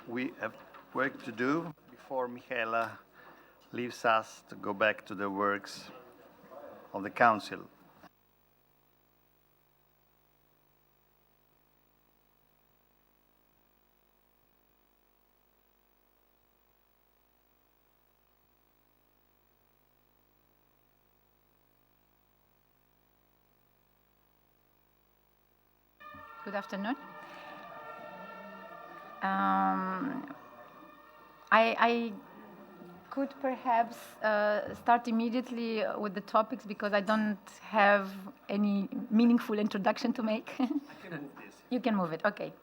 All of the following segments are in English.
we have work to do before Mihaela leaves us to go back to the works of the Council. Good afternoon. I could perhaps start immediately with the topics because I don't have any meaningful introduction to make. I can move this. You can move it, okay.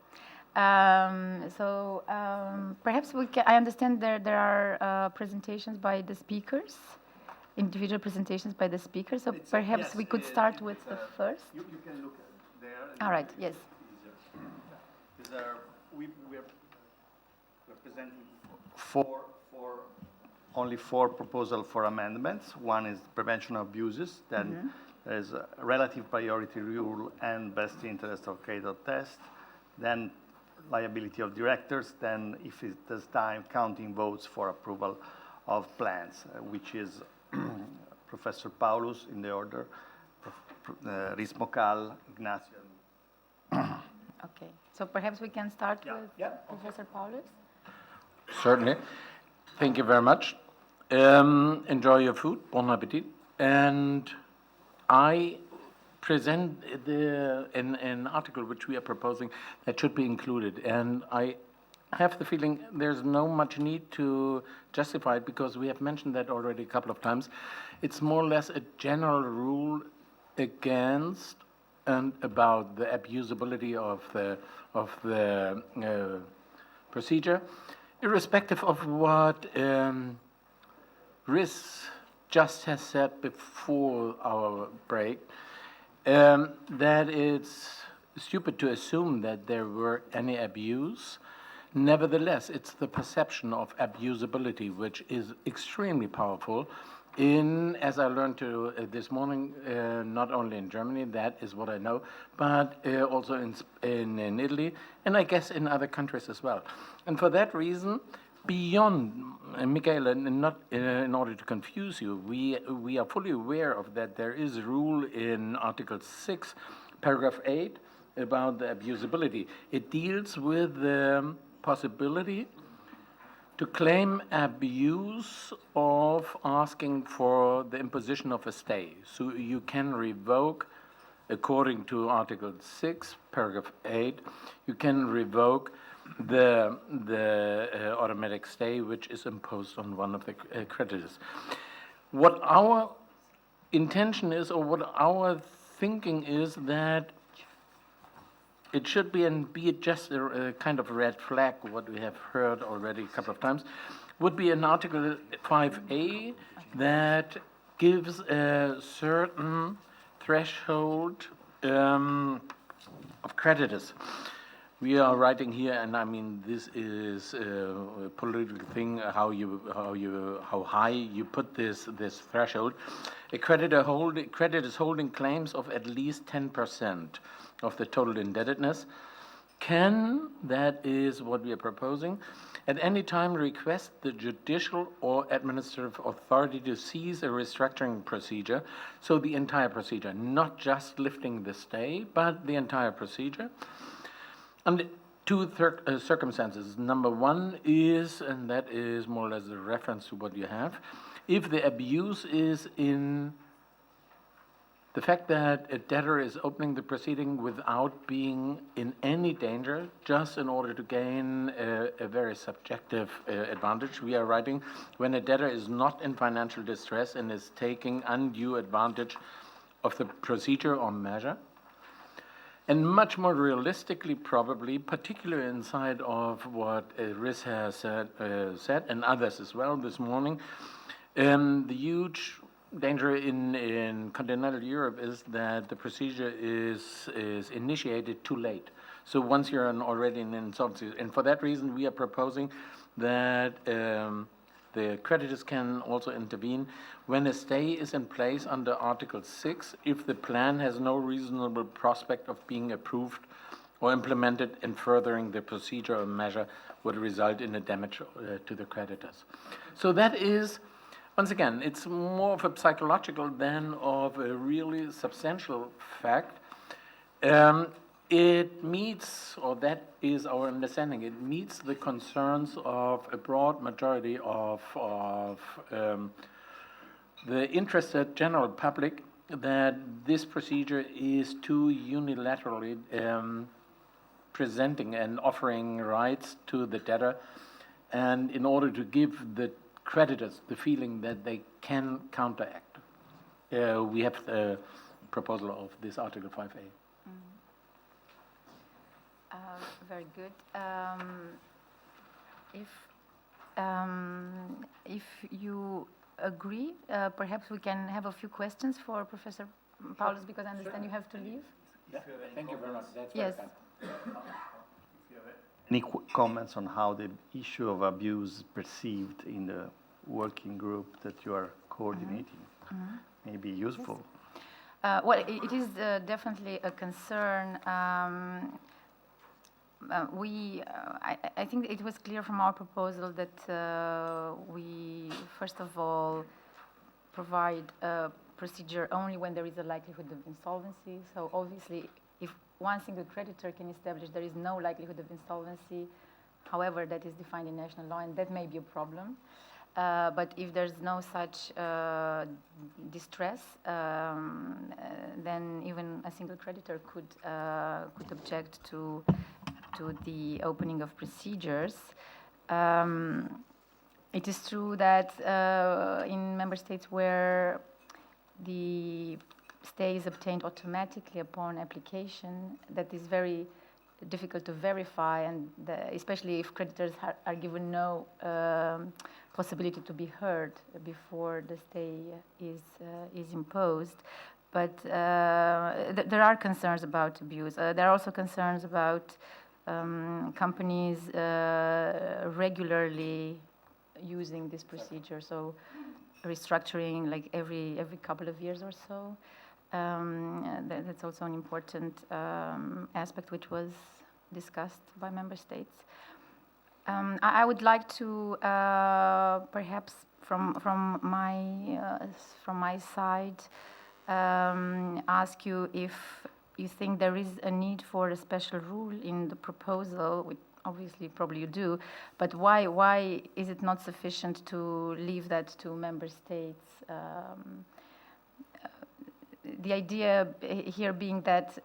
Perhaps we can, I understand there are presentations by the speakers, individual presentations by the speakers, so perhaps yes, we could start with the first. You can look there. All right, yes. We're presenting only four proposals for amendments. One is prevention of abuses, then there's a relative priority rule and best interest of creditor test, then liability of directors, then if there's time, counting votes for approval of plans, which is Professor Paulus in the order, Mokal, Ignacio. Okay, so perhaps we can start with Professor Paulus. Certainly. Thank you very much. Enjoy your food. Bon appetit. And I present an article which we are proposing that should be included. And I have the feeling there's no much need to justify it because we have mentioned that already a couple of times. It's more or less a general rule against and about the abusability of the procedure, irrespective of what Riz just has said before our break, that it's stupid to assume that there were any abuse. Nevertheless, it's the perception of abusability which is extremely powerful. As I learned this morning, not only in Germany, that is what I know, but also in Italy, and I guess in other countries as well. And for that reason, beyond, Mihaela, not in order to confuse you, we are fully aware of that there is a rule in Article 6, paragraph 8, about the abusability. It deals with the possibility to claim abuse of asking for the imposition of a stay. So you can revoke, according to Article 6, paragraph 8, you can revoke the automatic stay which is imposed on one of the creditors. What our intention is, or what our thinking is, that it should be just a kind of red flag, what we have heard already a couple of times, would be an Article 5A that gives a certain threshold of creditors. We are writing here, and I mean this is a political thing. How high you put this threshold? A creditors holding claims of at least 10% of the total indebtedness can, that is what we are proposing, at any time request the judicial or administrative authority to seize a restructuring procedure. So the entire procedure, not just lifting the stay, but the entire procedure. And two circumstances. Number one is, and that is more or less a reference to what you have, if the abuse is in the fact that a debtor is opening the proceeding without being in any danger, just in order to gain a very subjective advantage. We are writing when a debtor is not in financial distress and is taking undue advantage of the procedure or measure. And much more realistically, probably, particularly inside of what Riz has said and others as well this morning, the huge danger in continental Europe is that the procedure is initiated too late. So once you're already in insolvency, and for that reason, we are proposing that the creditors can also intervene when a stay is in place under Article 6 if the plan has no reasonable prospect of being approved or implemented in furthering the procedure or measure would result in a damage to the creditors. So that is, once again, it's more of a psychological than of a really substantial fact. It meets, or that is our understanding, it meets the concerns of a broad majority of the interested general public that this procedure is too unilaterally presenting and offering rights to the debtor, and in order to give the creditors the feeling that they can counteract. We have the proposal of this Article 5A. Very good. If you agree, perhaps we can have a few questions for Professor Paulus, because I understand you have to leave. Yeah. Thank you very much. That's Yes. very kind. Any comments on how the issue of abuse is perceived in the working group that you are coordinating? May be useful. Well, it is definitely a concern. I think it was clear from our proposal that we, first of all, provide a procedure only when there is a likelihood of insolvency. So obviously, if one single creditor can establish there is no likelihood of insolvency, however, that is defined in national law, and that may be a problem. But if there's no such distress, then even a single creditor could object to the opening of procedures. It is true that in member states where the stay is obtained automatically upon application, that is very difficult to verify, and especially if creditors are given no possibility to be heard before the stay is imposed. But there are concerns about abuse. There are also concerns about companies regularly using this procedure, so restructuring like every couple of years or so. That's also an important aspect which was discussed by member states. I would like to perhaps from my side ask you if you think there is a need for a special rule in the proposal. Obviously, probably you do, but why is it not sufficient to leave that to member states? The idea here being that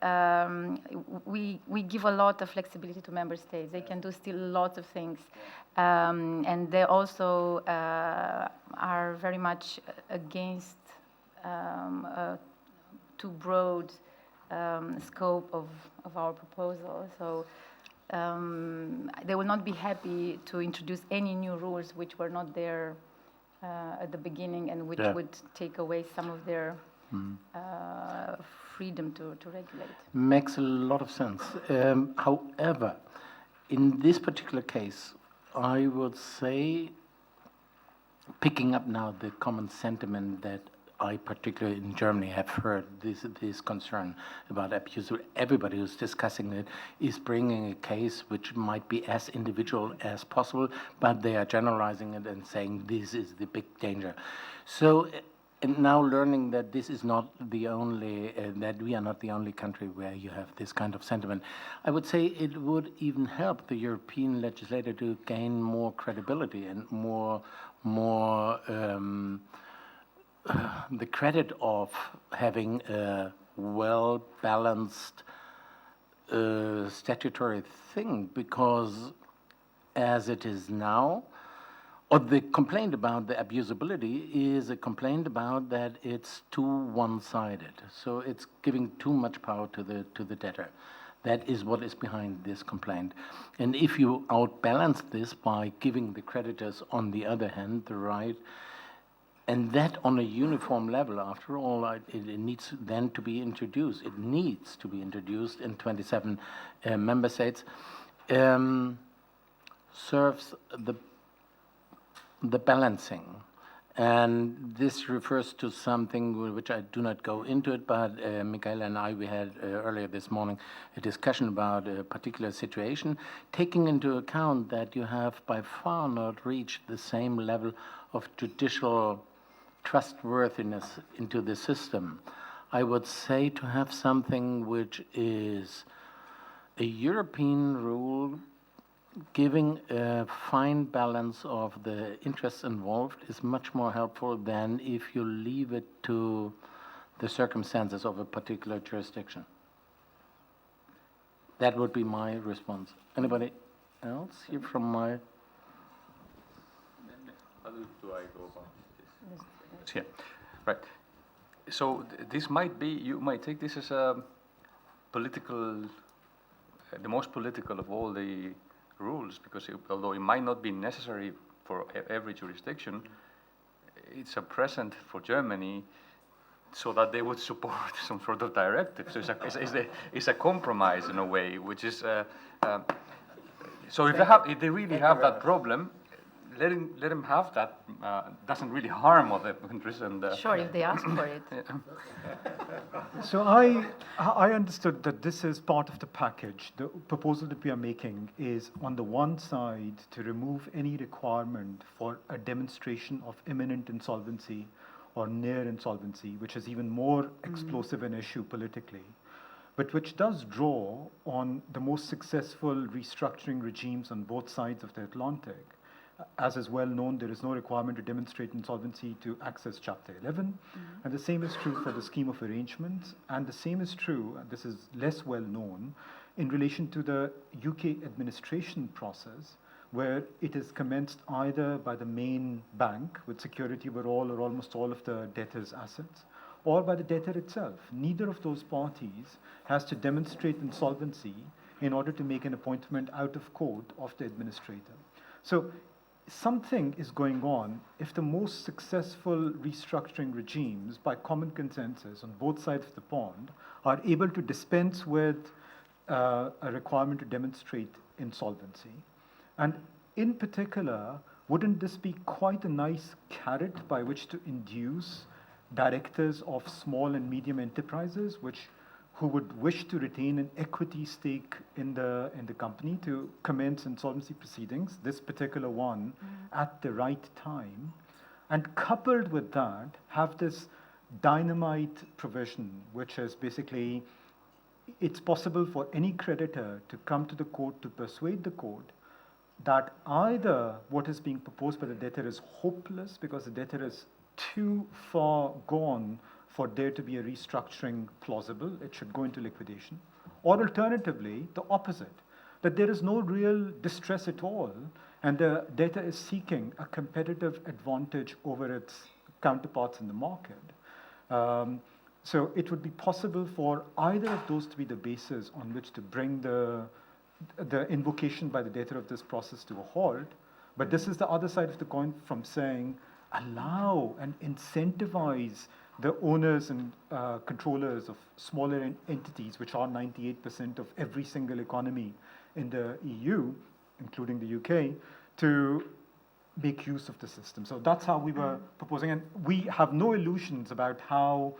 we give a lot of flexibility to member states. They can do still lots of things, and they also are very much against too broad scope of our proposal. So they will not be happy to introduce any new rules which were not there at the beginning, and which would take away some of their freedom to regulate. Makes a lot of sense. However, in this particular case, I would say, picking up now the common sentiment that I particularly in Germany have heard, this concern about abuse. Everybody who's discussing it is bringing a case which might be as individual as possible, but they are generalizing it and saying this is the big danger. So, and now learning that this is not the only, that we are not the only country where you have this kind of sentiment, I would say it would even help the European legislator to gain more credibility and more the credit of having a well-balanced statutory thing, because as it is now, or the complaint about the abusability is a complaint about that it's too one-sided. So it's giving too much power to the debtor. That is what is behind this complaint. And if you outbalance this by giving the creditors, on the other hand, the right, and that on a uniform level, after all, it needs then to be introduced. It needs to be introduced in 27 member states. Serves the balancing And this refers to something which I do not go into it, but Mihaela and I, we had earlier this morning a discussion about a particular situation, taking into account that you have by far not reached the same level of judicial trustworthiness into the system. I would say to have something which is a European rule giving a fine balance of the interests involved is much more helpful than if you leave it to the circumstances of a particular jurisdiction. That would be my response. Anybody else here from my... How do I go about this? Yeah, right. So this might be, you might take this as a political, the most political of all the rules, because although it might not be necessary for every jurisdiction, it's a present for Germany so that they would support some sort of directive. So it's a compromise in a way, which is, so if they really have that problem, let them have that. Doesn't really harm other countries. And Sure, if they ask for it. So I understood that this is part of the package. The proposal that we are making is, on the one side, to remove any requirement for a demonstration of imminent insolvency or near insolvency, which is even more explosive an issue politically, but which does draw on the most successful restructuring regimes on both sides of the Atlantic. As is well known, there is no requirement to demonstrate insolvency to access Chapter 11. And the same is true for the scheme of arrangements. And the same is true, and this is less well known, in relation to the UK administration process, where it is commenced either by the main bank with security over all or almost all of the debtor's assets, or by the debtor itself. Neither of those parties has to demonstrate insolvency in order to make an appointment out of court of the administrator. So something is going on if the most successful restructuring regimes, by common consensus on both sides of the pond, are able to dispense with a requirement to demonstrate insolvency. And in particular, wouldn't this be quite a nice carrot by which to induce directors of small and medium enterprises who would wish to retain an equity stake in the company to commence insolvency proceedings, this particular one, at the right time, and coupled with that, have this dynamite provision, which is basically, it's possible for any creditor to come to the court to persuade the court that either what is being proposed by the debtor is hopeless because the debtor is too far gone for there to be a restructuring plausible, it should go into liquidation. Or alternatively, the opposite, that there is no real distress at all, and the debtor is seeking a competitive advantage over its counterparts in the market. So it would be possible for either of those to be the basis on which to bring the invocation by the debtor of this process to a halt. But this is the other side of the coin from saying, allow and incentivize the owners and controllers of smaller entities, which are 98% of every single economy in the EU, including the UK, to make use of the system. So that's how we were proposing. And we have no illusions about how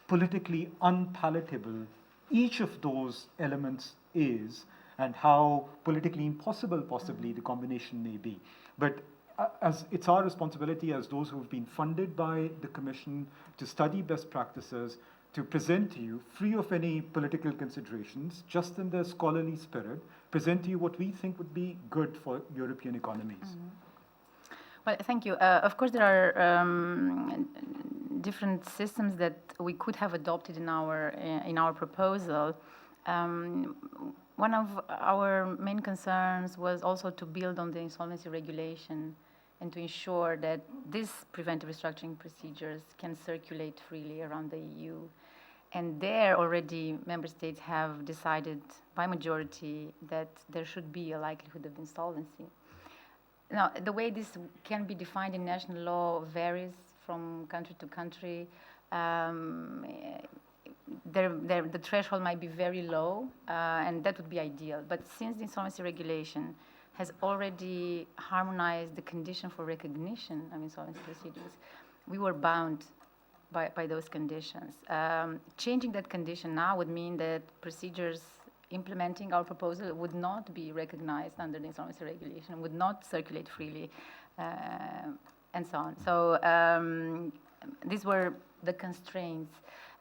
politically unpalatable each of those elements is and how politically impossible possibly the combination may be. But as it's our responsibility as those who have been funded by the Commission to study best practices, to present to you, free of any political considerations, just in the scholarly spirit, present to you what we think would be good for European economies. Well, thank you. Of course, there are different systems that we could have adopted in our proposal. One of our main concerns was also to build on the insolvency regulation and to ensure that these preventive restructuring procedures can circulate freely around the EU. And there already member states have decided by majority that there should be a likelihood of insolvency. Now, the way this can be defined in national law varies from country to country. The threshold might be very low, and that would be ideal. But since the insolvency regulation has already harmonized the condition for recognition of insolvency proceedings, we were bound by those conditions. Changing that condition now would mean that procedures implementing our proposal would not be recognized under the insolvency regulation, would not circulate freely, and so on. So these were the constraints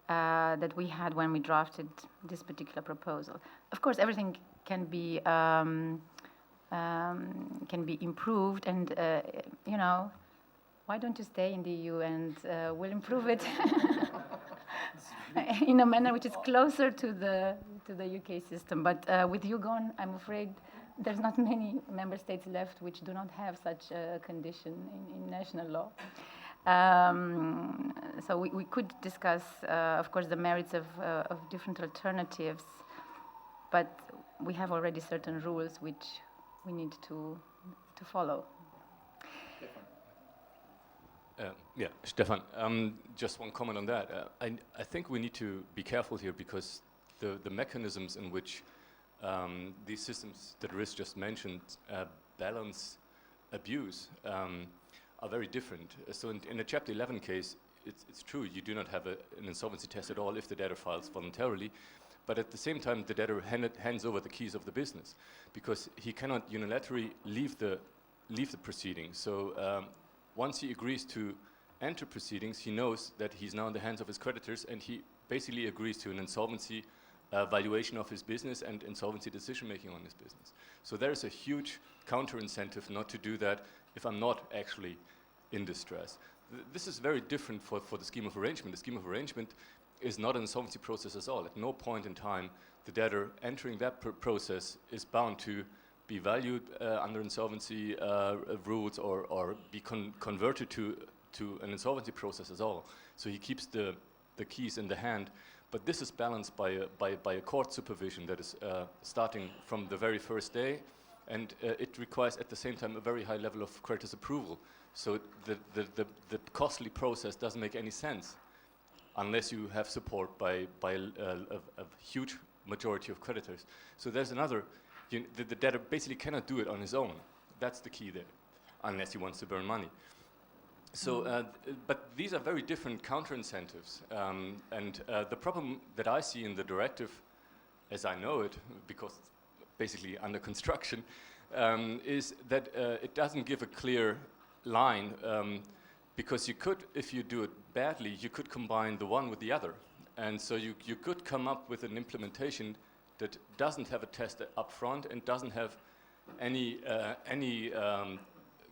that we had when we drafted this particular proposal. Of course, everything can be improved, and you know, why don't you stay in the EU and we'll improve it in a manner which is closer to the UK system. But with you gone, I'm afraid there's not many member states left which do not have such a condition in national law. So we could discuss, of course, the merits of different alternatives, but we have already certain rules which we need to follow. Yeah, Stefan, just one comment on that. I think we need to be careful here because the mechanisms in which these systems that Riz just mentioned balance abuse are very different. So in a Chapter 11 case, it's true, you do not have an insolvency test at all if the debtor files voluntarily, but at the same time, the debtor hands over the keys of the business because he cannot unilaterally leave the proceedings. So once he agrees to enter proceedings, he knows that he's now in the hands of his creditors, and he basically agrees to an insolvency valuation of his business and insolvency decision-making on his business. So there is a huge counter-incentive not to do that if I'm not actually in distress. This is very different for the scheme of arrangement. The scheme of arrangement is not an insolvency process at all. At no point in time, the debtor entering that process is bound to be valued under insolvency rules or be converted to an insolvency process at all. So he keeps the keys in the hand, but this is balanced by a court supervision that is starting from the very first day, and it requires at the same time a very high level of creditor's approval. So the costly process doesn't make any sense unless you have support by a huge majority of creditors. So there's another. The debtor basically cannot do it on his own. That's the key there, unless he wants to burn money. So, but these are very different counter-incentives. And the problem that I see in the directive, as I know it, because it's basically under construction, is that it doesn't give a clear line, because you could, if you do it badly, you could combine the one with the other. And so you could come up with an implementation that doesn't have a test up front and doesn't have any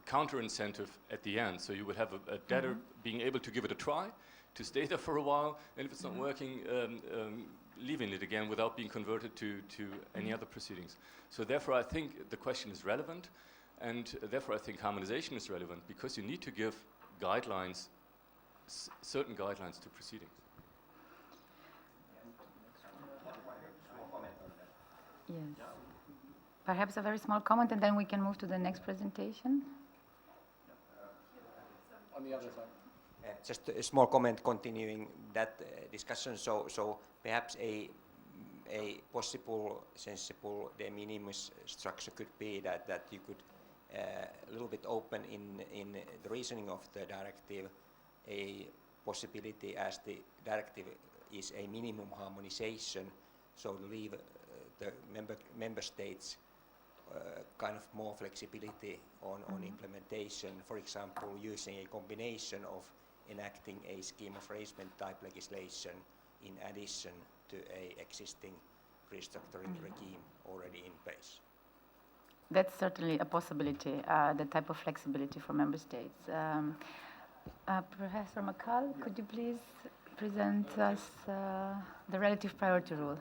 counter incentive at the end. So you would have a debtor being able to give it a try, to stay there for a while, and if it's not working, leaving it again without being converted to any other proceedings. So therefore I think the question is relevant, and therefore I think harmonization is relevant, because you need to give guidelines, certain guidelines to proceedings. Yes. Perhaps a very small comment, and then we can move to the next presentation. On the other side. Just a small comment continuing that discussion. So perhaps a possible sensible de minimis structure could be that you could a little bit open in the reasoning of the directive a possibility, as the directive is a minimum harmonization, so to leave the member states kind of more flexibility on implementation, for example, using a combination of enacting a scheme of arrangement type legislation in addition to a existing restructuring regime already in place. That's certainly a possibility, the type of flexibility for member states. Professor Mokal, could you please present us the relative priority rule?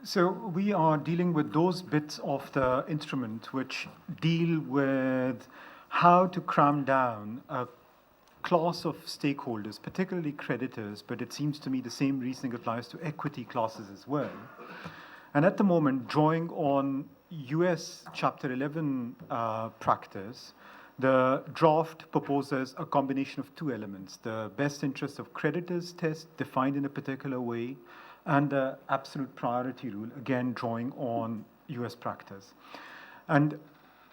So we are dealing with those bits of the instrument which deal with how to cram down a class of stakeholders, particularly creditors, but it seems to me the same reasoning applies to equity classes as well. And at the moment, drawing on US Chapter 11 practice, the draft proposes a combination of two elements: the best interest of creditors test defined in a particular way, and the absolute priority rule, again drawing on US practice. And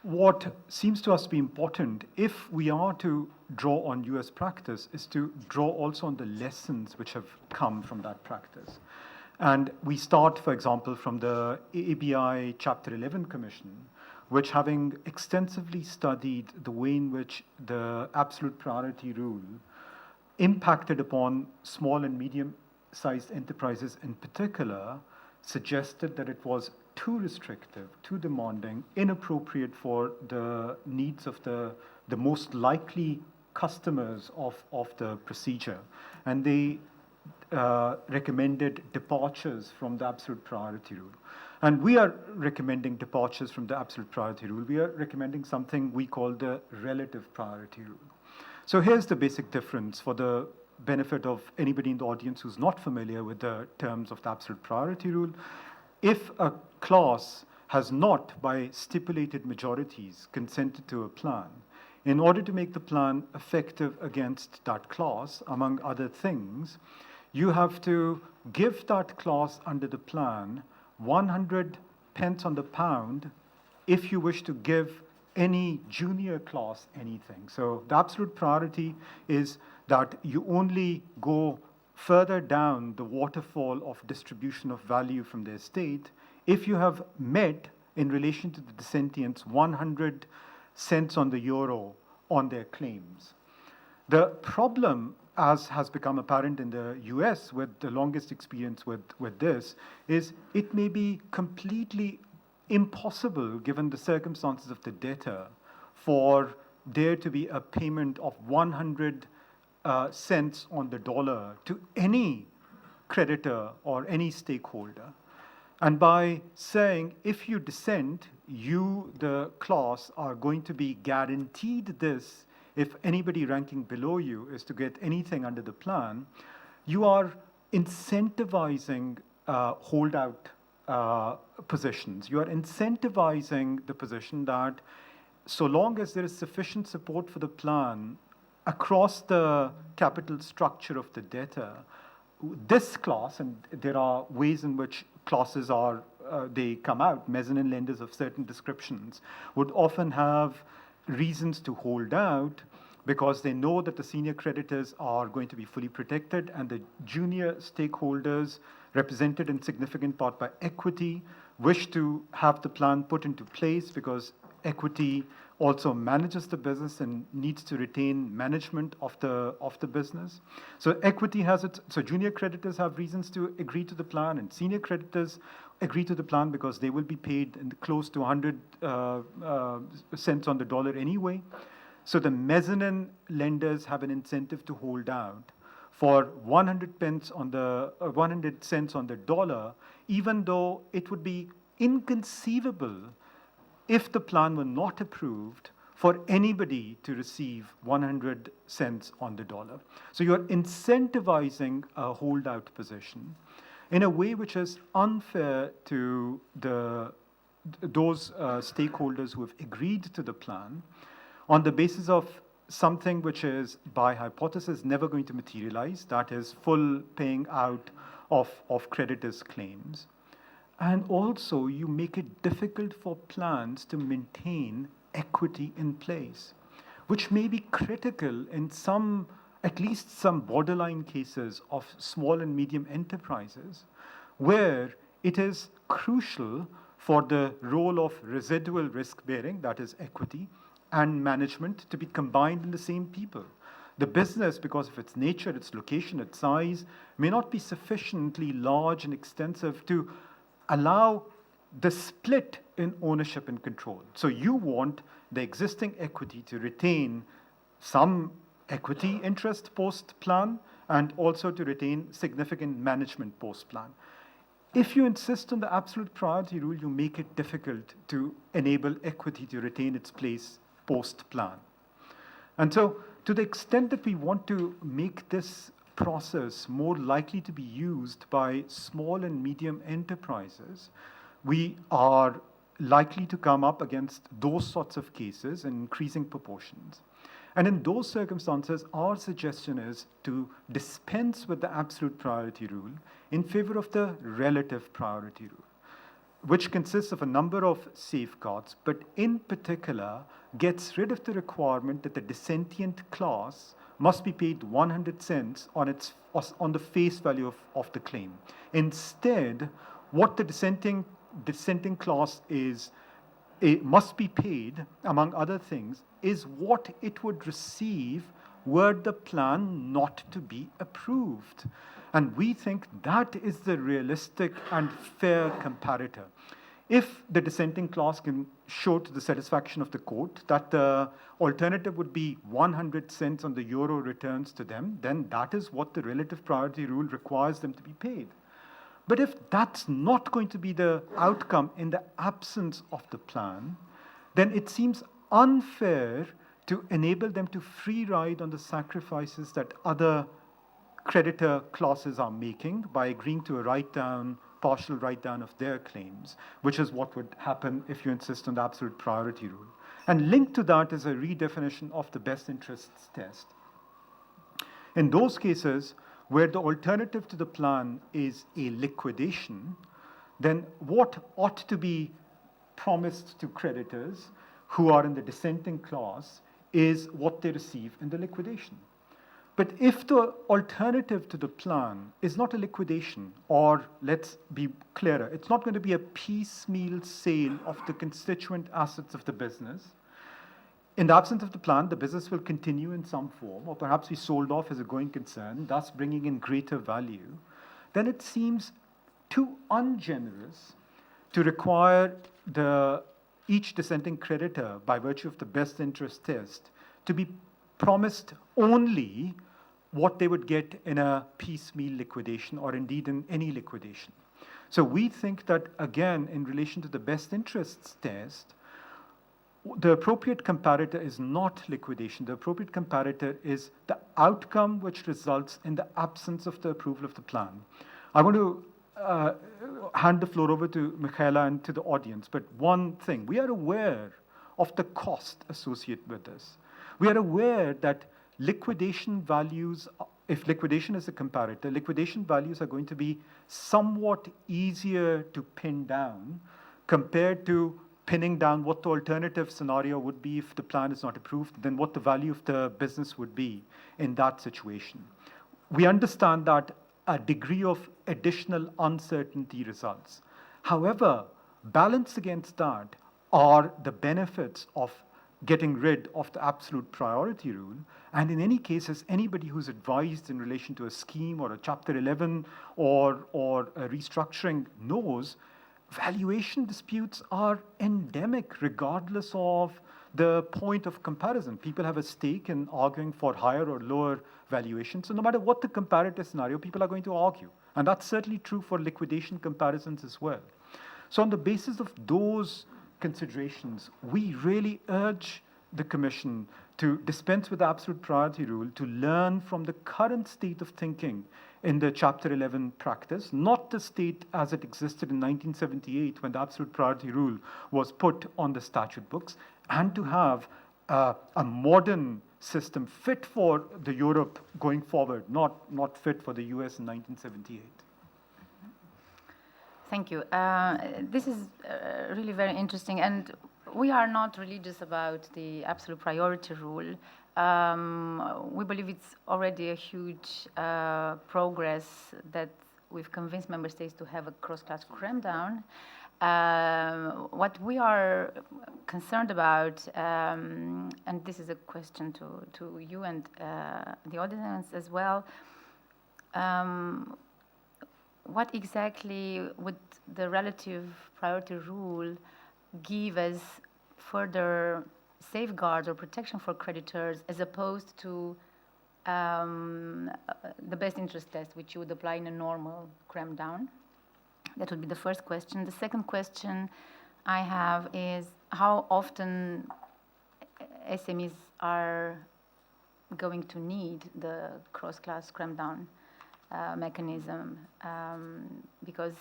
what seems to us to be important, if we are to draw on US practice, is to draw also on the lessons which have come from that practice. And we start, for example, from the ABI Chapter 11 Commission, which, having extensively studied the way in which the absolute priority rule impacted upon small and medium-sized enterprises in particular, suggested that it was too restrictive, too demanding, inappropriate for the needs of the most likely customers of the procedure. And they recommended departures from the absolute priority rule. And we are recommending departures from the absolute priority rule. We are recommending something we call the relative priority rule. So here's the basic difference for the benefit of anybody in the audience who's not familiar with the terms of the absolute priority rule. If a class has not, by stipulated majorities, consented to a plan, in order to make the plan effective against that class, among other things, you have to give that class under the plan 100 pence on the pound if you wish to give any junior class anything. So the absolute priority is that you only go further down the waterfall of distribution of value from the estate if you have met, in relation to the dissentients, 100 cents on the euro on their claims. The problem, as has become apparent in the US with the longest experience with this, is it may be completely impossible, given the circumstances of the debtor, for there to be a payment of 100 cents on the dollar to any creditor or any stakeholder. And by saying, if you dissent, you, the class, are going to be guaranteed this if anybody ranking below you is to get anything under the plan, you are incentivizing holdout positions. You are incentivizing the position that so long as there is sufficient support for the plan across the capital structure of the debtor, this class, and there are ways in which classes are, they come out, mezzanine lenders of certain descriptions, would often have reasons to hold out because they know that the senior creditors are going to be fully protected and the junior stakeholders, represented in significant part by equity, wish to have the plan put into place because equity also manages the business and needs to retain management of the business. So equity has its, so junior creditors have reasons to agree to the plan, and senior creditors agree to the plan because they will be paid in close to 100 cents on the dollar anyway. So the mezzanine lenders have an incentive to hold out for 100 cents on the dollar, even though it would be inconceivable if the plan were not approved for anybody to receive 100 cents on the dollar. So you're incentivizing a holdout position in a way which is unfair to those stakeholders who have agreed to the plan on the basis of something which is, by hypothesis, never going to materialize, that is full paying out of creditors' claims. And also, you make it difficult for plans to maintain equity in place, which may be critical in some, at least some borderline cases of small and medium enterprises, where it is crucial for the role of residual risk bearing, that is equity, and management to be combined in the same people. The business, because of its nature, its location, its size, may not be sufficiently large and extensive to allow the split in ownership and control. So you want the existing equity to retain some equity interest post-plan and also to retain significant management post-plan. If you insist on the absolute priority rule, you make it difficult to enable equity to retain its place post-plan. And so to the extent that we want to make this process more likely to be used by small and medium enterprises, we are likely to come up against those sorts of cases in increasing proportions. And in those circumstances, our suggestion is to dispense with the absolute priority rule in favor of the relative priority rule. which consists of a number of safeguards, but in particular gets rid of the requirement that the dissentient class must be paid 100 cents on the face value of the claim. Instead, what the dissenting class must be paid, among other things, is what it would receive were the plan not to be approved. And we think that is the realistic and fair comparator. If the dissenting class can show to the satisfaction of the court that the alternative would be 100 cents on the euro returns to them, then that is what the relative priority rule requires them to be paid. But if that's not going to be the outcome in the absence of the plan, then it seems unfair to enable them to free ride on the sacrifices that other creditor classes are making by agreeing to a partial write-down of their claims, which is what would happen if you insist on the absolute priority rule. And linked to that is a redefinition of the best interests test. In those cases where the alternative to the plan is a liquidation, then what ought to be promised to creditors who are in the dissenting class is what they receive in the liquidation. But if the alternative to the plan is not a liquidation, or let's be clearer, it's not going to be a piecemeal sale of the constituent assets of the business, in the absence of the plan, the business will continue in some form, or perhaps be sold off as a going concern, thus bringing in greater value, then it seems too ungenerous to require each dissenting creditor, by virtue of the best interest test, to be promised only what they would get in a piecemeal liquidation, or indeed in any liquidation. So we think that, again, in relation to the best interests test, the appropriate comparator is not liquidation. The appropriate comparator is the outcome which results in the absence of the approval of the plan. I want to hand the floor over to Mihaela and to the audience, but one thing, we are aware of the cost associated with this. We are aware that liquidation values, if liquidation is a comparator, liquidation values are going to be somewhat easier to pin down compared to pinning down what the alternative scenario would be if the plan is not approved, then what the value of the business would be in that situation. We understand that a degree of additional uncertainty results. However, balanced against that are the benefits of getting rid of the absolute priority rule. And in any cases, anybody who's advised in relation to a scheme or a Chapter 11 or a restructuring knows valuation disputes are endemic regardless of the point of comparison. People have a stake in arguing for higher or lower valuation. So no matter what the comparative scenario, people are going to argue. And that's certainly true for liquidation comparisons as well. So on the basis of those considerations, we really urge the Commission to dispense with the absolute priority rule, to learn from the current state of thinking in the Chapter 11 practice, not the state as it existed in 1978 when the absolute priority rule was put on the statute books, and to have a modern system fit for the Europe going forward, not fit for the US in 1978. Thank you. This is really very interesting, and we are not religious about the absolute priority rule. We believe it's already a huge progress that we've convinced member states to have a cross-class cram down. What we are concerned about, and this is a question to you and the audience as well, what exactly would the relative priority rule give as further safeguards or protection for creditors as opposed to the best interest test, which you would apply in a normal cram down? That would be the first question. The second question I have is how often SMEs are going to need the cross-class cram down mechanism, because,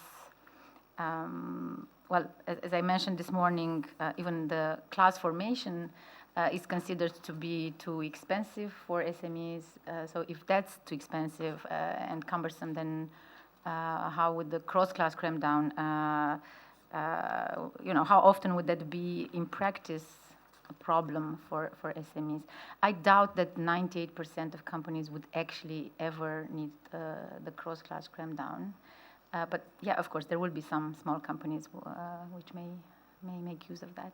well, as I mentioned this morning, even the class formation is considered to be too expensive for SMEs. So if that's too expensive and cumbersome, then how would the cross-class cram down how often would that be in practice a problem for SMEs? I doubt that 98% of companies would actually ever need the cross-class cram-down. But yeah, of course, there will be some small companies which may make use of that.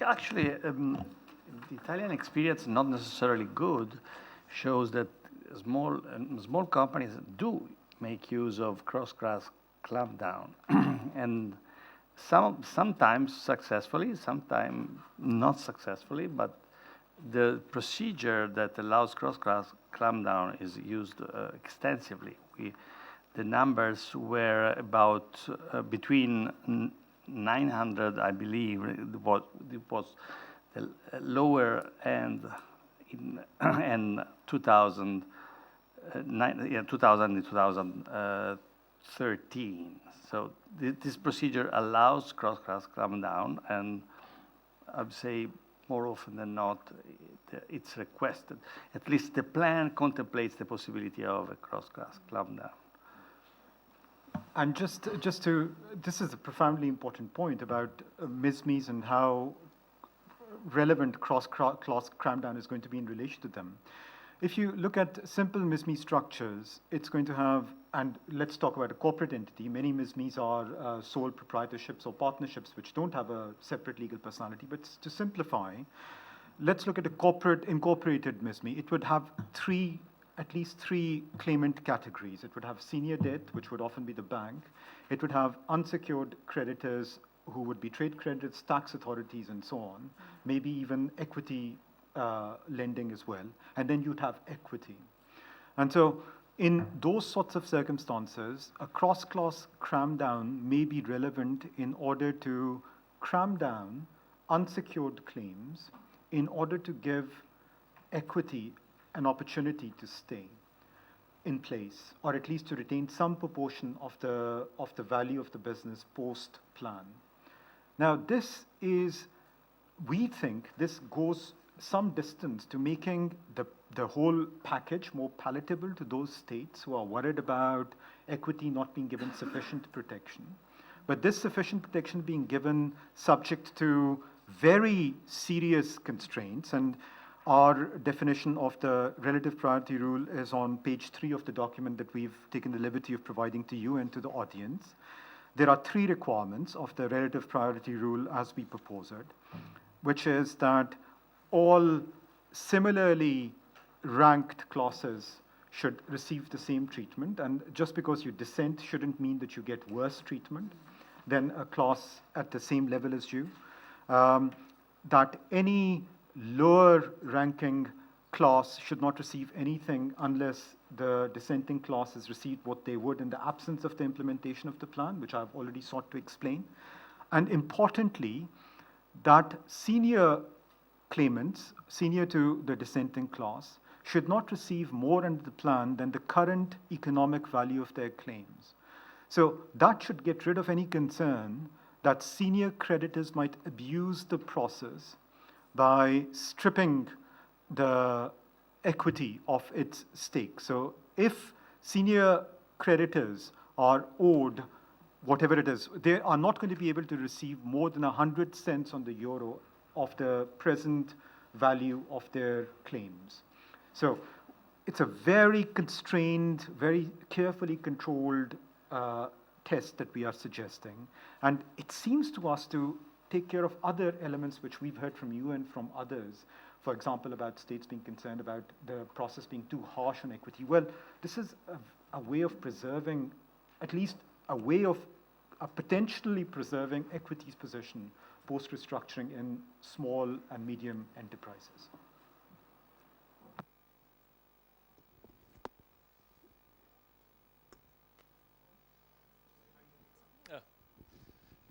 Actually, the Italian experience, not necessarily good, shows that small companies do make use of cross-class clampdown, and sometimes successfully, sometimes not successfully, but the procedure that allows cross-class clampdown is used extensively. The numbers were about between 900, I believe, it was the lower end in 2000 and 2013. So this procedure allows cross-class clampdown, and I would say more often than not, it's requested. At least the plan contemplates the possibility of a cross-class clampdown. And just to, this is a profoundly important point about MISMEs and how relevant cross-class cramdown is going to be in relation to them. If you look at simple MISME structures, it's going to have, and let's talk about a corporate entity. Many MISMEs are sole proprietorships or partnerships which don't have a separate legal personality. But to simplify, let's look at a corporate incorporated MISME. It would have at least three claimant categories. It would have senior debt, which would often be the bank. It would have unsecured creditors, who would be trade creditors, tax authorities, and so on. Maybe even equity lending as well. And then you'd have equity. And so in those sorts of circumstances, a cross-class cram down may be relevant in order to cram down unsecured claims in order to give equity an opportunity to stay in place, or at least to retain some proportion of the value of the business post-plan. Now, this is, we think, this goes some distance to making the whole package more palatable to those states who are worried about equity not being given sufficient protection. But this sufficient protection being given subject to very serious constraints, and our definition of the relative priority rule is on page 3 of the document that we've taken the liberty of providing to you and to the audience. There are 3 requirements of the relative priority rule as we propose it, which is that all similarly ranked clauses should receive the same treatment, and just because you dissent shouldn't mean that you get worse treatment than a clause at the same level as you. That any lower ranking clause should not receive anything unless the dissenting clause has received what they would in the absence of the implementation of the plan, which I've already sought to explain. And importantly, that senior claimants, senior to the dissenting clause, should not receive more under the plan than the current economic value of their claims. So that should get rid of any concern that senior creditors might abuse the process by stripping the equity of its stake. So if senior creditors are owed whatever it is, they are not going to be able to receive more than 100 cents on the euro of the present value of their claims. So it's a very constrained, very carefully controlled test that we are suggesting. And it seems to us to take care of other elements which we've heard from you and from others. For example, about states being concerned about the process being too harsh on equity. Well, this is a way of preserving, at least a way of potentially preserving equity's position post-restructuring in small and medium enterprises.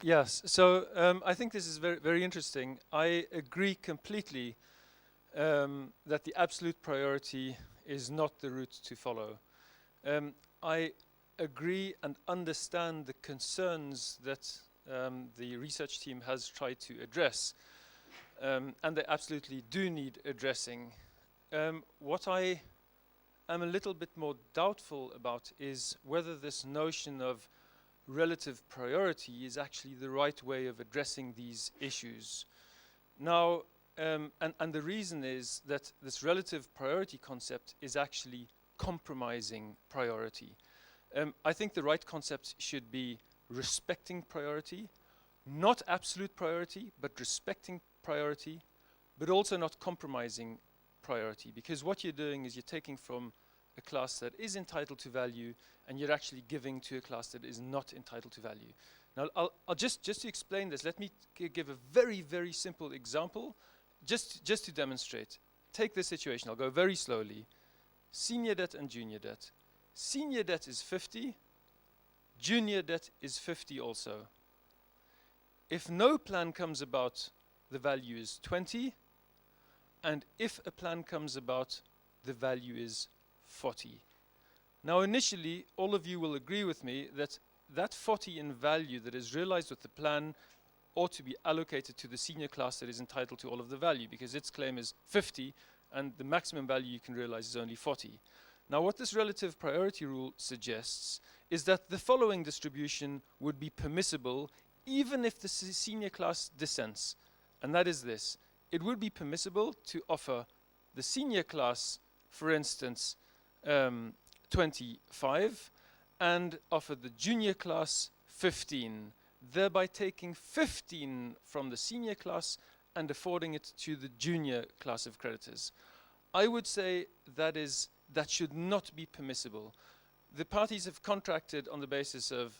Yes, so I think this is very, very interesting. I agree completely that the absolute priority is not the route to follow. I agree and understand the concerns that the research team has tried to address, and they absolutely do need addressing. What I am a little bit more doubtful about is whether this notion of relative priority is actually the right way of addressing these issues. Now, and the reason is that this relative priority concept is actually compromising priority. I think the right concept should be respecting priority, not absolute priority, but respecting priority, but also not compromising priority, because what you're doing is you're taking from a class that is entitled to value and you're actually giving to a class that is not entitled to value. Now, I'll just to explain this, let me give a very, very simple example, just to demonstrate. Take this situation, I'll go very slowly. Senior debt and junior debt. Senior debt is 50, junior debt is 50 also. If no plan comes about, the value is 20, and if a plan comes about, the value is 40. Now initially, all of you will agree with me that that 40 in value that is realized with the plan ought to be allocated to the senior class that is entitled to all of the value, because its claim is 50 and the maximum value you can realize is only 40. Now what this relative priority rule suggests is that the following distribution would be permissible even if the senior class dissents, and that is this. It would be permissible to offer the senior class, for instance, 25, and offer the junior class 15, thereby taking 15 from the senior class and affording it to the junior class of creditors. I would say that should not be permissible. The parties have contracted on the basis of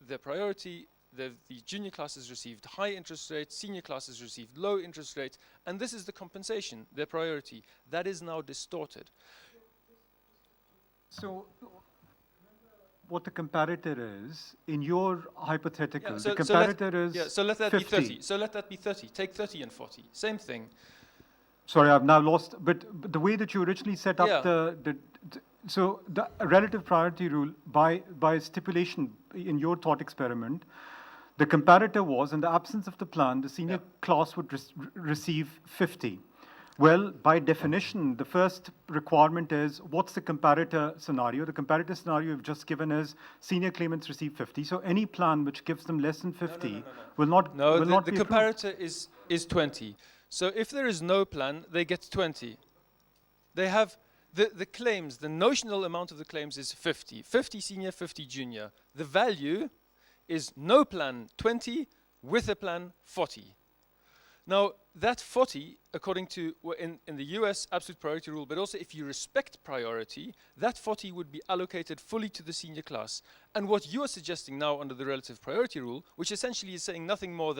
their priority. The junior classes received high interest rates, senior classes received low interest rates, and this is the compensation, their priority. That is now distorted. So what the comparator is, in your hypothetical, the comparator is so let that 50. be 30. So let that be 30. Take 30 and 40. Same thing. Sorry, I've now lost, but the way that you originally set up Yeah. so the relative priority rule, by stipulation in your thought experiment, the comparator was, in the absence of the plan, the senior class would receive 50. Well, by definition, the first requirement is, what's the comparator scenario? The comparator scenario you've just given is senior claimants receive 50. So any plan which gives them less than 50 will not be approved. The comparator is 20. So if there is no plan, they get 20. They have the claims, the notional amount of the claims is 50. 50 senior, 50 junior. The value is no plan 20, with a plan 40. Now, that 40, according to, in the US absolute priority rule, but also if you respect priority, that 40 would be allocated fully to the senior class. And what you are suggesting now under the relative priority rule, which essentially is saying nothing more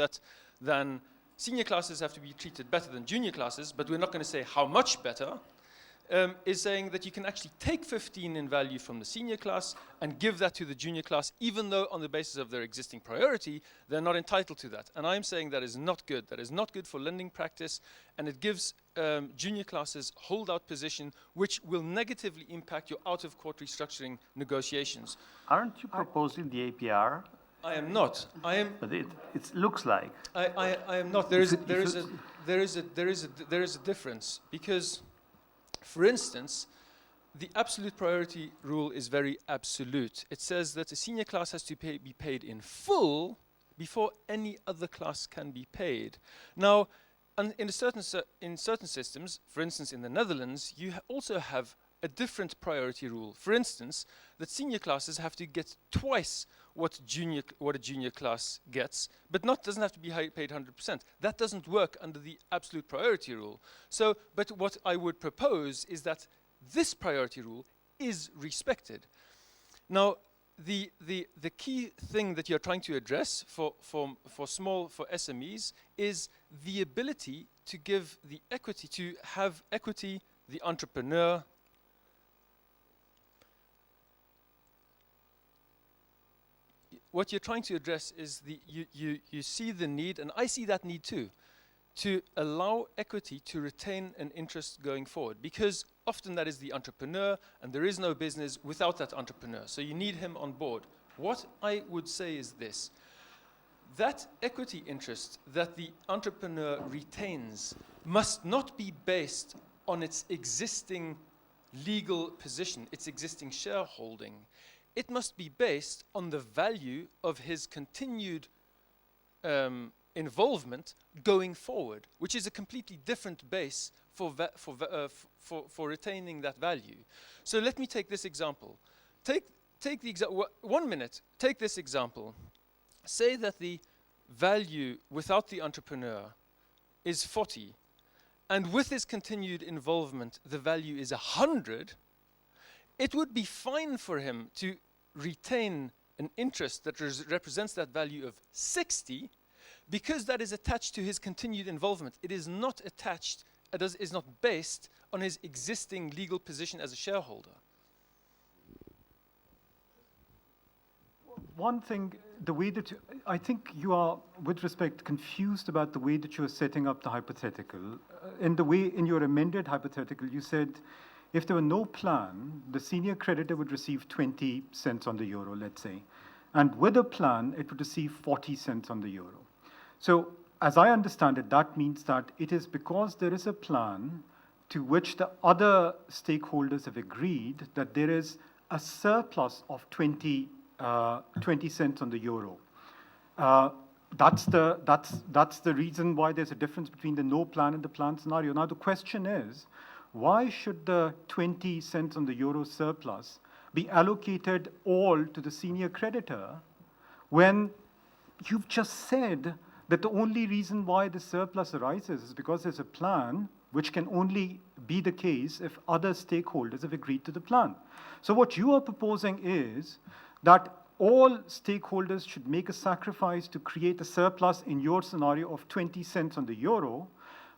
than senior classes have to be treated better than junior classes, but we're not going to say how much better, is saying that you can actually take 15 in value from the senior class and give that to the junior class, even though on the basis of their existing priority, they're not entitled to that. And I'm saying that is not good. That is not good for lending practice, and it gives junior classes holdout position, which will negatively impact your out-of-court restructuring negotiations. Aren't you proposing the APR? I am not. I am. But it looks like. I am not. There is a difference, because, for instance, the absolute priority rule is very absolute. It says that a senior class has to be paid in full before any other class can be paid. Now, in certain systems, for instance in the Netherlands, you also have a different priority rule. For instance, that senior classes have to get twice what a junior class gets, but doesn't have to be paid 100%. That doesn't work under the absolute priority rule. So, but what I would propose is that this priority rule is respected. Now, the key thing that you're trying to address for SMEs is the ability to give the equity, to have equity, the entrepreneur. What you're trying to address is you see the need, and I see that need too, to allow equity to retain an interest going forward, because often that is the entrepreneur, and there is no business without that entrepreneur, so you need him on board. What I would say is this: that equity interest that the entrepreneur retains must not be based on its existing legal position, its existing shareholding. it must be based on the value of his continued involvement going forward, which is a completely different base for retaining that value. So let me take this example. Take the example. 1 minute. Take this example. Say that the value without the entrepreneur is 40, and with his continued involvement, the value is 100. It would be fine for him to retain an interest that represents that value of 60, because that is attached to his continued involvement. It is not attached, is not based on his existing legal position as a shareholder. One thing, the way that I think you are, with respect, confused about the way that you are setting up the hypothetical. In your amended hypothetical, you said if there were no plan, the senior creditor would receive 20 cents on the euro, let's say. And with a plan, it would receive 40 cents on the euro. So as I understand it, that means that it is because there is a plan to which the other stakeholders have agreed that there is a surplus of 20 cents on the euro. That's the reason why there's a difference between the no plan and the plan scenario. Now the question is, why should the 20 cents on the euro surplus be allocated all to the senior creditor when you've just said that the only reason why the surplus arises is because there's a plan, which can only be the case if other stakeholders have agreed to the plan. So what you are proposing is that all stakeholders should make a sacrifice to create a surplus in your scenario of 20 cents on the euro,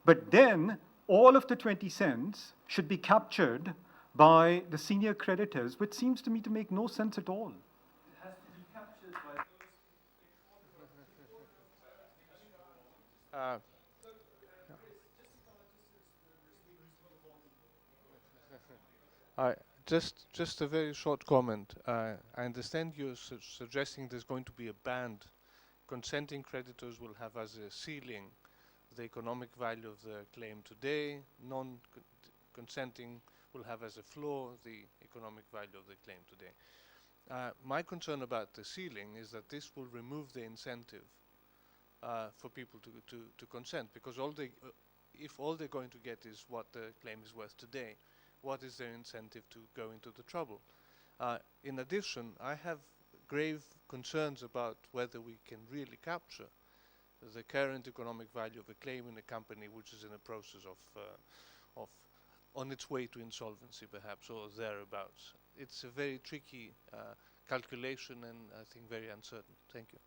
but then all of the 20 cents should be captured by the senior creditors, which seems to me to make no sense at all. It has to be captured by Just a very short comment. I understand you're suggesting there's going to be a band. Consenting creditors will have as a ceiling the economic value of the claim today. Non-consenting will have as a floor the economic value of the claim today. My concern about the ceiling is that this will remove the incentive for people to consent, because if all they're going to get is what the claim is worth today, what is their incentive to go into the trouble? In addition, I have grave concerns about whether we can really capture the current economic value of a claim in a company which is in a process of on its way to insolvency, perhaps, or thereabouts. It's a very tricky calculation and I think very uncertain. Thank you.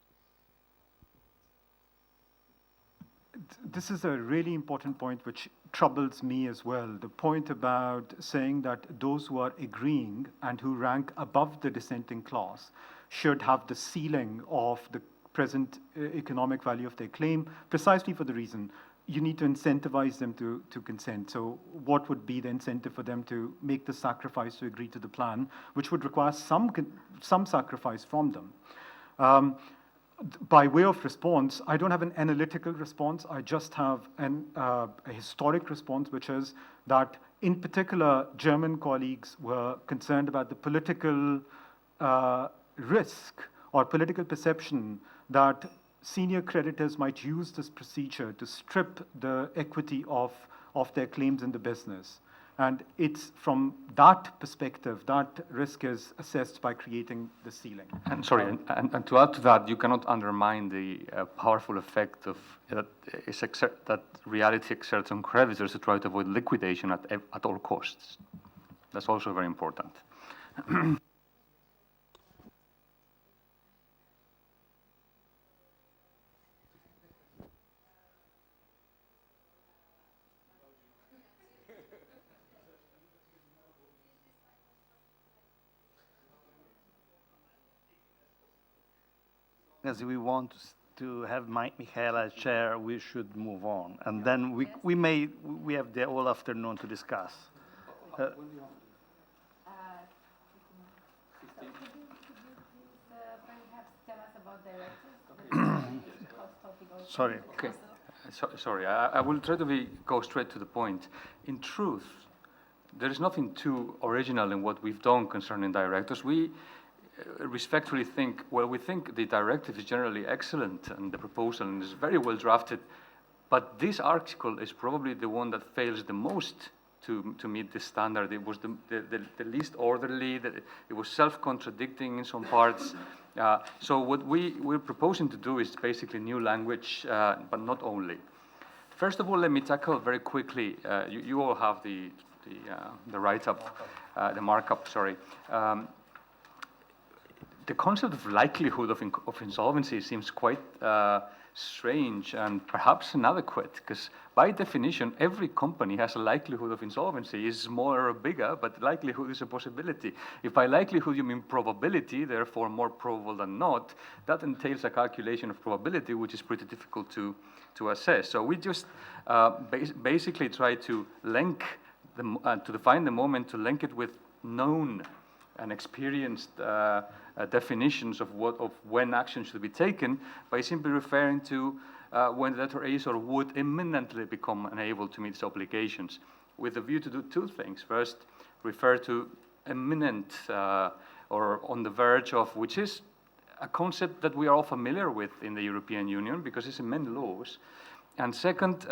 This is a really important point which troubles me as well. The point about saying that those who are agreeing and who rank above the dissenting class should have the ceiling of the present economic value of their claim, precisely for the reason you need to incentivize them to consent. So what would be the incentive for them to make the sacrifice to agree to the plan, which would require some sacrifice from them? By way of response, I don't have an analytical response. I just have a historic response, which is that, in particular, German colleagues were concerned about the political risk or political perception that senior creditors might use this procedure to strip the equity of their claims in the business. And it's from that perspective that risk is assessed by creating the ceiling. And sorry, and to add to that, you cannot undermine the powerful effect of that reality exerts on creditors to try to avoid liquidation at all costs. That's also very important. As we want to have Mihaela as chair, we should move on, and then we have the whole afternoon to discuss. So could you perhaps tell us about Directive? Sorry. Okay. Sorry, I will try to go straight to the point. In truth, there is nothing too original in what we've done concerning directives. respectfully think, well, we think the directive is generally excellent and the proposal is very well drafted, but this article is probably the one that fails the most to meet this standard. It was the least orderly, it was self-contradicting in some parts. So what we're proposing to do is basically new language, but not only. First of all, let me tackle very quickly, you all have the write-up, the markup, sorry. The concept of likelihood of insolvency seems quite strange and perhaps inadequate, because by definition, every company has a likelihood of insolvency, is smaller or bigger, but likelihood is a possibility. If by likelihood you mean probability, therefore more probable than not, that entails a calculation of probability, which is pretty difficult to assess. So we just basically try to link, to define the moment, to link it with known and experienced definitions of when action should be taken by simply referring to when the debtor is or would imminently become unable to meet its obligations, with a view to do two things. First, refer to imminent or on the verge of, which is a concept that we are all familiar with in the European Union because it's in many laws. And second,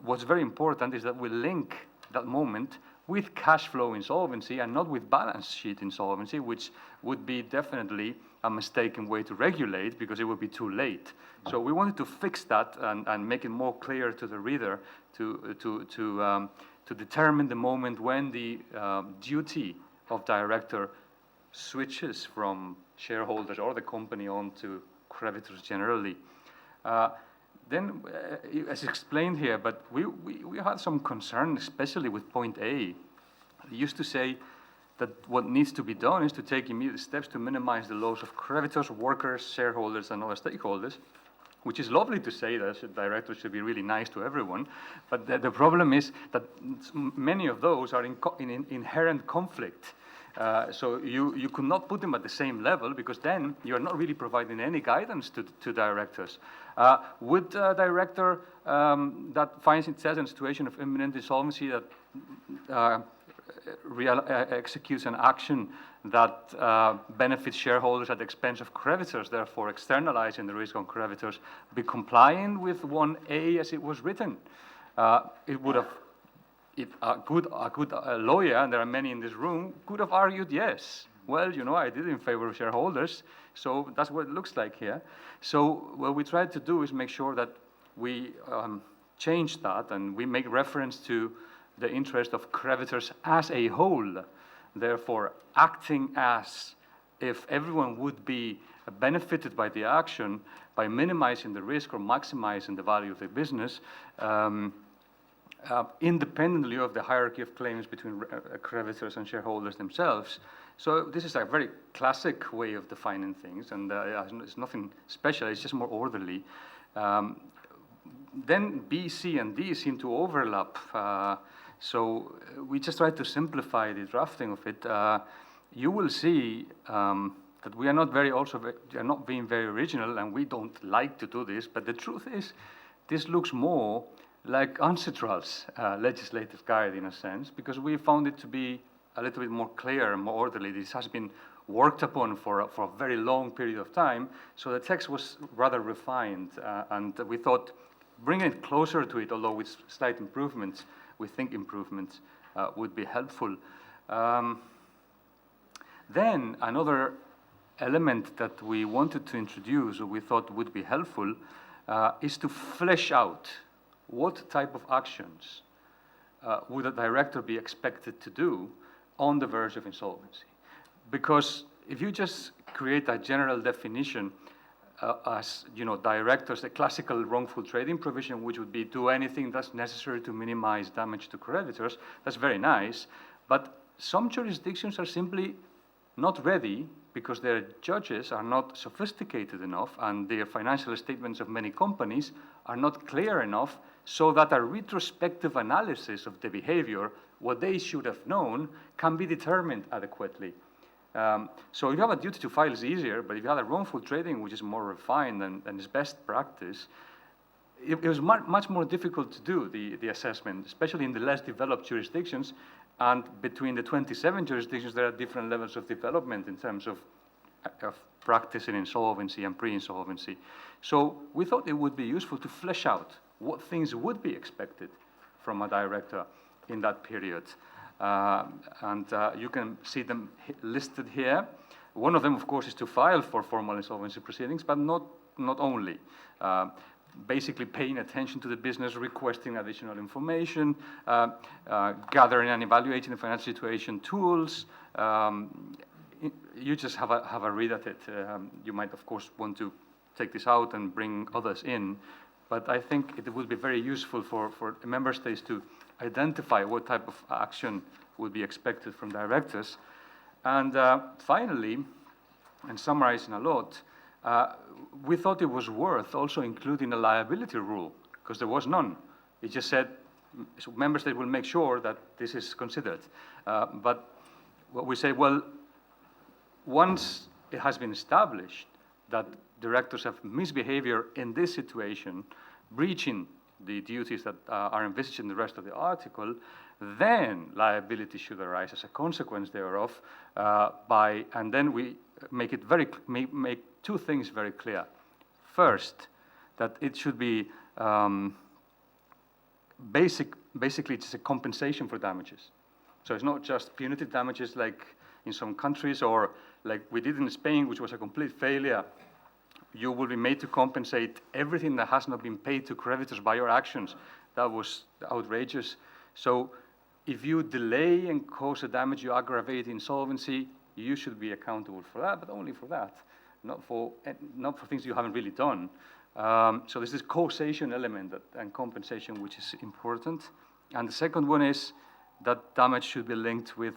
what's very important is that we link that moment with cash flow insolvency and not with balance sheet insolvency, which would be definitely a mistaken way to regulate because it would be too late. So we wanted to fix that and make it more clear to the reader to determine the moment when the duty of director switches from shareholders or the company on to creditors generally. Then, as explained here, but we had some concern, especially with point A. They used to say that what needs to be done is to take immediate steps to minimize the loss of creditors, workers, shareholders, and other stakeholders, which is lovely to say that directors should be really nice to everyone, but the problem is that many of those are in inherent conflict. So you could not put them at the same level because then you're not really providing any guidance to directors. Would a director that finds itself in a situation of imminent insolvency that executes an action that benefits shareholders at the expense of creditors, therefore externalizing the risk on creditors, be compliant with 1A as it was written? It would have. If a good lawyer, and there are many in this room, could have argued yes. Well, you know, I did in favor of shareholders, so that's what it looks like here. So what we tried to do is make sure that we change that and we make reference to the interest of creditors as a whole, therefore acting as if everyone would be benefited by the action by minimizing the risk or maximizing the value of the business, independently of the hierarchy of claims between creditors and shareholders themselves. So this is a very classic way of defining things, and it's nothing special, it's just more orderly. Then B, C, and D seem to overlap, so we just tried to simplify the drafting of it. You will see that we are not being very original, and we don't like to do this, but the truth is, this looks more like UNCITRAL's legislative guide in a sense, because we found it to be a little bit more clear and more orderly. This has been worked upon for a very long period of time, so the text was rather refined, and we thought bringing it closer to it, although with slight improvements, we think improvements would be helpful. Then another element that we wanted to introduce, or we thought would be helpful, is to flesh out what type of actions would a director be expected to do on the verge of insolvency? Because if you just create a general definition as, you know, directors, a classical wrongful trading provision, which would be do anything that's necessary to minimize damage to creditors, that's very nice. But some jurisdictions are simply not ready because their judges are not sophisticated enough and the financial statements of many companies are not clear enough so that a retrospective analysis of the behavior, what they should have known, can be determined adequately. So if you have a duty to file, it's easier, but if you have a wrongful trading, which is more refined and is best practice, it was much more difficult to do the assessment, especially in the less developed jurisdictions. And between the 27 jurisdictions, there are different levels of development in terms of practice in insolvency and pre-insolvency. So we thought it would be useful to flesh out what things would be expected from a director in that period. You can see them listed here. One of them, of course, is to file for formal insolvency proceedings, but not only. Basically paying attention to the business, requesting additional information, gathering and evaluating the financial situation tools. You just have a read at it. You might, of course, want to take this out and bring others in, but I think it would be very useful for member states to identify what type of action would be expected from directors. And finally, and summarizing a lot, we thought it was worth also including a liability rule, because there was none. It just said, so member state will make sure that this is considered. But what we say, well, once it has been established that directors have misbehavior in this situation, breaching the duties that are envisaged in the rest of the article, then liability should arise as a consequence thereof. And then we make it make two things very clear. First, that it should be basically it's a compensation for damages. So it's not just punitive damages like in some countries, or like we did in Spain, which was a complete failure. You will be made to compensate everything that has not been paid to creditors by your actions. That was outrageous. So if you delay and cause a damage, you aggravate insolvency, you should be accountable for that, but only for that, not for things you haven't really done. So there's this causation element and compensation, which is important. And the second one is that damage should be linked with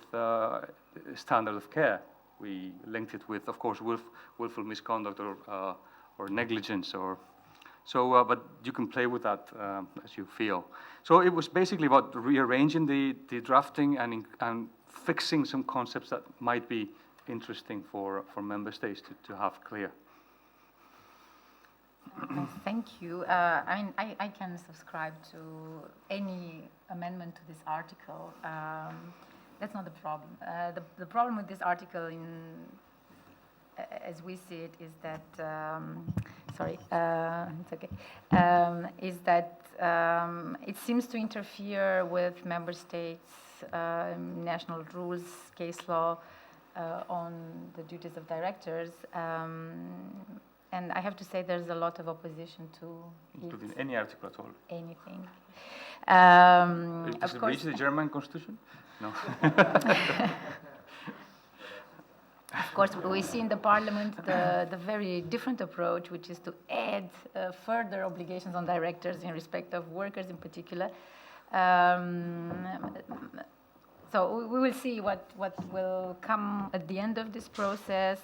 standard of care. We linked it with, of course, willful misconduct or negligence, but you can play with that as you feel. So it was basically about rearranging the drafting and fixing some concepts that might be interesting for member states to have clear. Thank you. I can subscribe to any amendment to this article. That's not the problem. The problem with this article, as we see it, is that it's okay. Is that it seems to interfere with member states' national rules, case law on the duties of directors. And I have to say there's a lot of opposition to including any article at all. Anything. Does it reach the German constitution? No. Of course, we see in the parliament the very different approach, which is to add further obligations on directors in respect of workers in particular. So we will see what will come at the end of this process.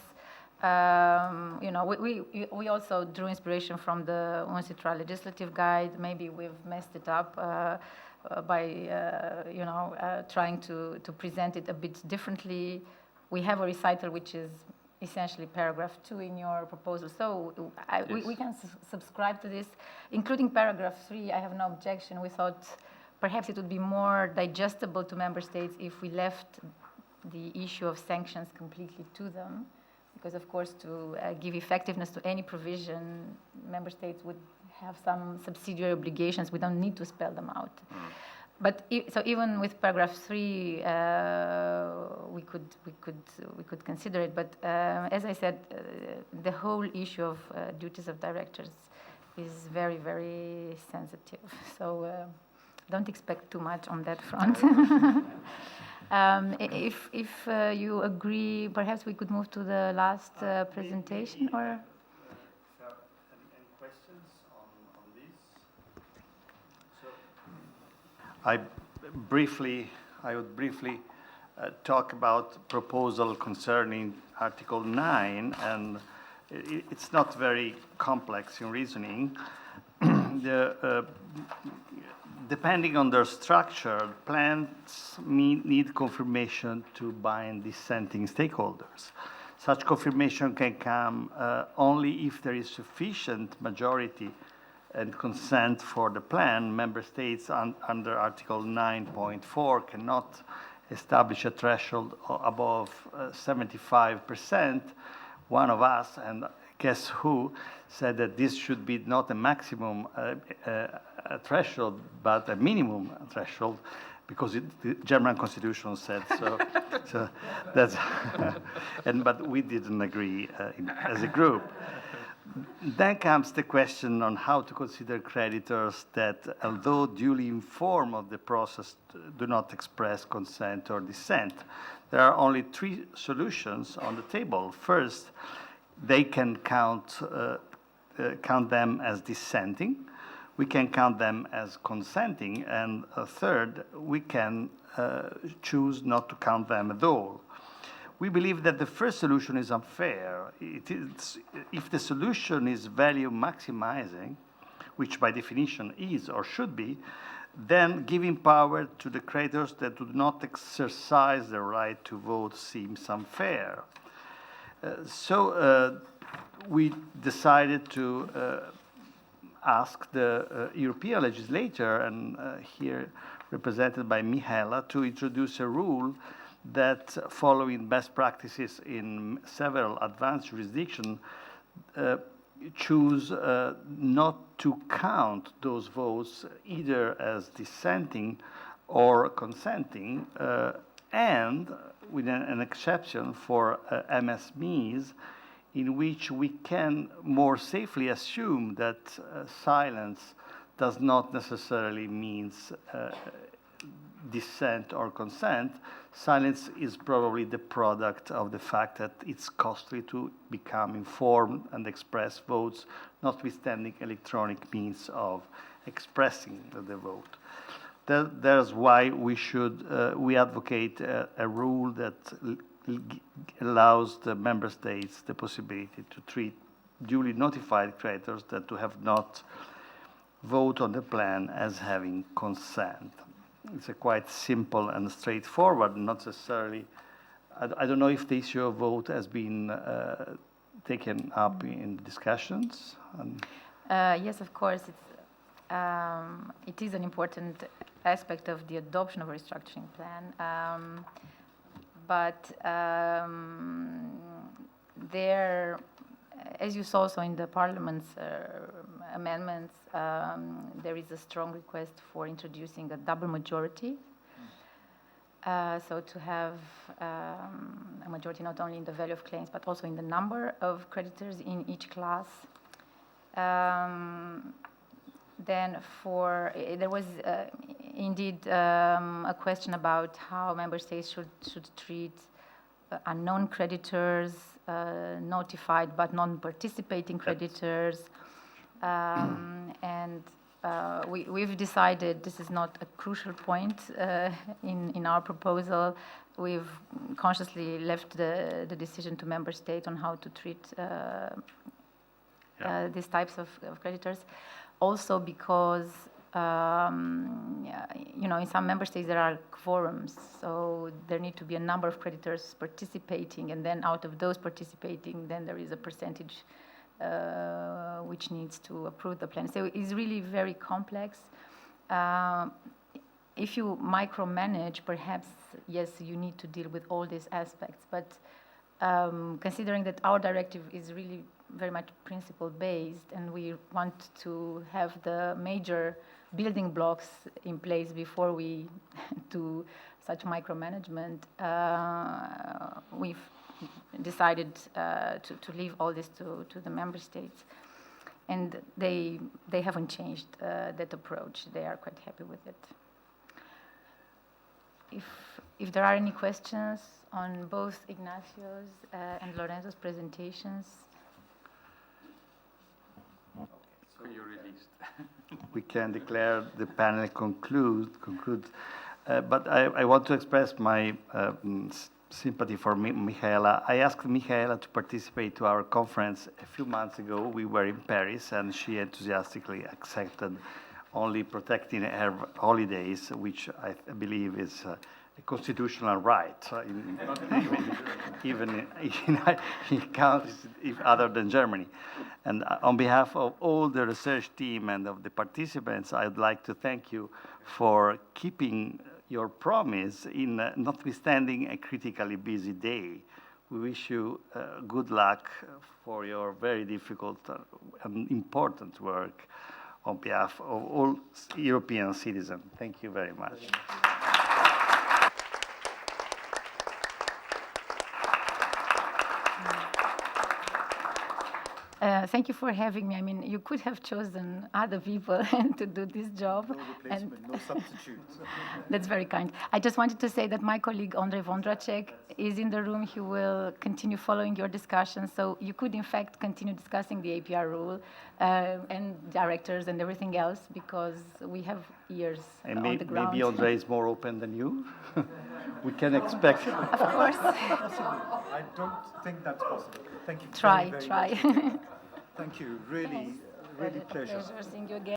We also drew inspiration from the UNCITRAL legislative guide. Maybe we've messed it up by trying to present it a bit differently. We have a recital which is essentially paragraph 2 in your proposal. So we can subscribe to this, including paragraph 3. I have no objection. We thought perhaps it would be more digestible to member states if we left the issue of sanctions completely to them. Because, of course, to give effectiveness to any provision, member states would have some subsidiary obligations. We don't need to spell them out. But so even with paragraph 3, we could consider it. But as I said, the whole issue of duties of directors is very, very sensitive. So don't expect too much on that front. If you agree, perhaps we could move to the last presentation, or? Any questions on this? So I would briefly talk about proposal concerning Article 9, and it's not very complex in reasoning. Depending on their structure, plans need confirmation to bind dissenting stakeholders. Such confirmation can come only if there is sufficient majority and consent for the plan. Member states under Article 9.4 cannot establish a threshold above 75%, one of us, and guess who, said that this should be not a maximum threshold, but a minimum threshold, because the German constitution said so. So that's, but we didn't agree as a group. Then comes the question on how to consider creditors that, although duly informed of the process, do not express consent or dissent. There are only three solutions on the table. First, they can count them as dissenting. We can count them as consenting. And third, we can choose not to count them at all. We believe that the first solution is unfair. If the solution is value maximizing, which by definition is or should be, then giving power to the creditors that do not exercise their right to vote seems unfair. So we decided to ask the European legislator, and here represented by Mihaela, to introduce a rule that, following best practices in several advanced jurisdictions, choose not to count those votes either as dissenting or consenting, and with an exception for MSMEs, in which we can more safely assume that silence does not necessarily mean dissent or consent. Silence is probably the product of the fact that it's costly to become informed and express votes, notwithstanding electronic means of expressing the vote. That's why we advocate a rule that allows the member states the possibility to treat duly notified creditors that have not vote on the plan as having consent. It's a quite simple and straightforward, not necessarily. I don't know if the issue of vote has been taken up in discussions. Yes, of course. It is an important aspect of the adoption of a restructuring plan. But there, as you saw also in the Parliament's amendments, there is a strong request for introducing a double majority. So to have a majority not only in the value of claims, but also in the number of creditors in each class. Then there was indeed a question about how member states should treat unknown creditors, notified but non-participating creditors. And we've decided this is not a crucial point in our proposal. We've consciously left the decision to member states on how to treat these types of creditors. Also because, in some member states there are quorums, so there need to be a number of creditors participating, and then out of those participating, then there is a percentage which needs to approve the plan. So it's really very complex. If you micromanage, perhaps, yes, you need to deal with all these aspects, but considering that our directive is really very much principle-based, and we want to have the major building blocks in place before we do such micromanagement, we've decided to leave all this to the member states. And they haven't changed that approach. They are quite happy with it. If there are any questions on both Ignacio's and Lorenzo's presentations. So you're released. We can declare the panel conclude. But I want to express my sympathy for Mihaela. I asked Mihaela to participate to our conference a few months ago. We were in Paris, and she enthusiastically accepted only protecting her holidays, which I believe is a constitutional right, even in countries other than Germany. And on behalf of all the research team and of the participants, I'd like to thank you for keeping your promise in notwithstanding a critically busy day. We wish you good luck for your very difficult and important work on behalf of all European citizens. Thank you very much. Thank you for having me. I mean, you could have chosen other people to do this job. No replacement, no substitutes. That's very kind. I just wanted to say that my colleague Andrej Vondracek is in the room. He will continue following your discussion. So you could, in fact, continue discussing the APR rule and directors and everything else, because we have ears And on the ground. maybe Andrej is more open than you. We can expect. Of course. I don't think that's possible. Thank you. Try, very, very try. much. Thank you. Really, really pleasure. Pleasure seeing you again.